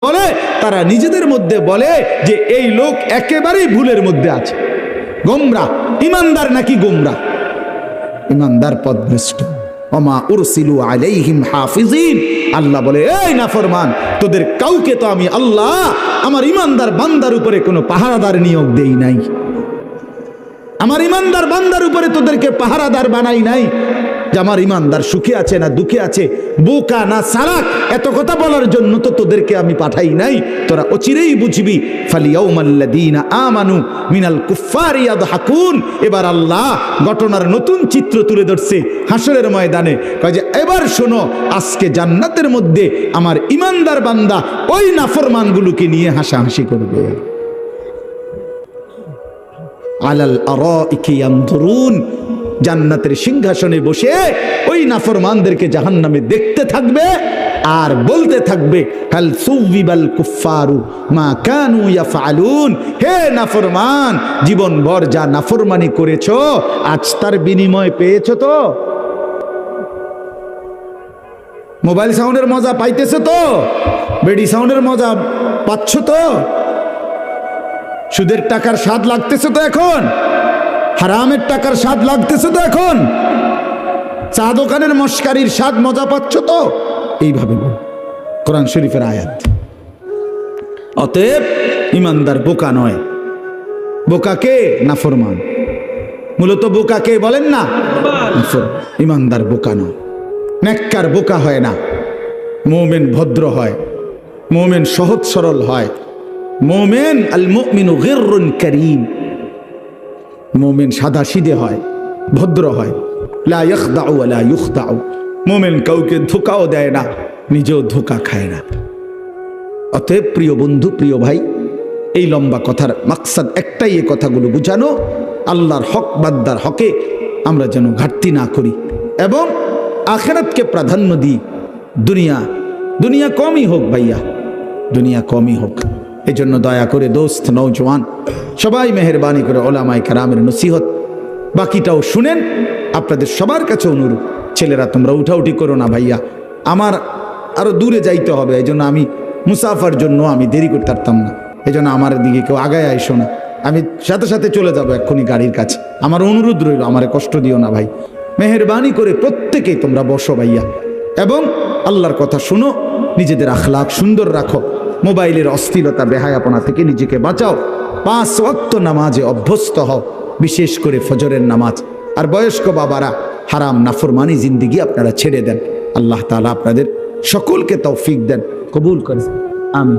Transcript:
বলে তারা নিজেদের মধ্যে বলে যে এই লোক একেবারেই ভুলের মধ্যে আছে, গোমরা। ইমানদার নাকি গোমরা? ইমানদার পথভ্রষ্ট। ওমা উরসিলু আলাইহিম হাফিজিন। আল্লাহ বলে, এই নাফরমান, তোদের কাউকে তো আমি আল্লাহ আমার ইমানদার বান্দার উপরে কোনো পাহারাদার নিয়োগ দেই নাই। আমার ইমানদার বান্দার উপরে তোদেরকে পাহারাদার বানাই নাই যে আমার ইমানদার সুখে আছে না দুঃখে আছে, বোকা না সারাক, এত কথা বলার জন্য তো তোদেরকে আমি পাঠাই নাই। তোরা অচিরেই বুঝবি। ফালিয়াউমাল্লাযীনা আমানু মিনাল কুফফারি ইয়াদহাকুন। এবার আল্লাহ ঘটনার নতুন চিত্র তুলে ধরছে হাসরের ময়দানে। কয় যে এবার শোনো, আজকে জান্নাতের মধ্যে আমার ইমানদার বান্দা ওই নাফরমানগুলোকে নিয়ে হাসাহাসি করবে। আলাল আরাইকি ইয়ানজুরুন। জান্নাতের সিংহাসনে বসে ওই নাফরমানদেরকে জাহান্নামে দেখতে থাকবে আর বলতে থাকবে, হাল সুবিবাল কুফফারু মা কানু ইয়াফআলুন। হে নাফরমান, জীবনভর যা নাফরমানি করেছো আজ তার বিনিময় পেয়েছো তো? মোবাইল সাউন্ডের মজা পাইতেছো তো? বেডি সাউন্ডের মজা পাচ্ছ তো? সুদের টাকার স্বাদ লাগতেছে তো এখন? হারামের টাকার স্বাদ লাগতেছে তো এখন? চা দোকানের মস্কারির স্বাদ মজা পাচ্ছ তো? এইভাবে বল কোরআন শরীফের আয়াত। অতএব ইমানদার বোকা নয়। বোকাকে? নাফরমান। মূলত বোকাকে বলেন না, ইমানদার বোকা নয়। নেককার বোকা হয় না। মুমিন ভদ্র হয়, মুমিন সহজ সরল হয়। মুমিন আল মুমিনু গিররুন কারীম। মুমিন সাদাসিধে হয়, ভদ্র হয়। লা ইয়াখদাউ ওয়া লা ইউখদাউ। মুমিন কাউকে ধোঁকাও দেয় না, নিজেও ধোঁকা খায় না। অতএব প্রিয় বন্ধু, প্রিয় ভাই, এই লম্বা কথার মাকসাদ একটাই, এই কথাগুলো বুঝানো, আল্লাহর হক বান্দার হকে আমরা যেন ঘাটতি না করি এবং আখিরাতকে প্রাধান্য দিই। দুনিয়া কমই হোক ভাইয়া, দুনিয়া কমই হোক। এই জন্য দয়া করে দোস্ত, নওজওয়ান সবাই মেহেরবানি করে ওলামায়ে কেরামের নসিহত বাকিটাও শুনেন। আপনাদের সবার কাছে অনুরোধ, ছেলেরা তোমরা উঠাউঠি করো না ভাইয়া, আমার আরো দূরে যাইতে হবে। এই জন্য আমি মুসাফার জন্য আমি দেরি করতে পারতাম না। এই জন্য আমার দিকে কেউ আগায় আইসো না, আমি সাথে সাথে চলে যাবো এক্ষুনি গাড়ির কাছে। আমার অনুরোধ রইল, আমারে কষ্ট দিও না ভাই। মেহেরবানি করে প্রত্যেকেই তোমরা বসো ভাইয়া এবং আল্লাহর কথা শুনো, নিজেদের আখলাক সুন্দর রাখো, মোবাইলের অস্থিরতা বেহায়াপনা থেকে নিজেকে বাঁচাও। 5 ওয়াক্ত নামাজে অভ্যস্ত হও, বিশেষ করে ফজরের নামাজ। আর বয়স্ক বাবারা হারাম নাফরমানি জিন্দিগি আপনারা ছেড়ে দেন। আল্লাহ তাআলা আপনাদের সকলকে তৌফিক দেন, কবুল করেন। আমিন।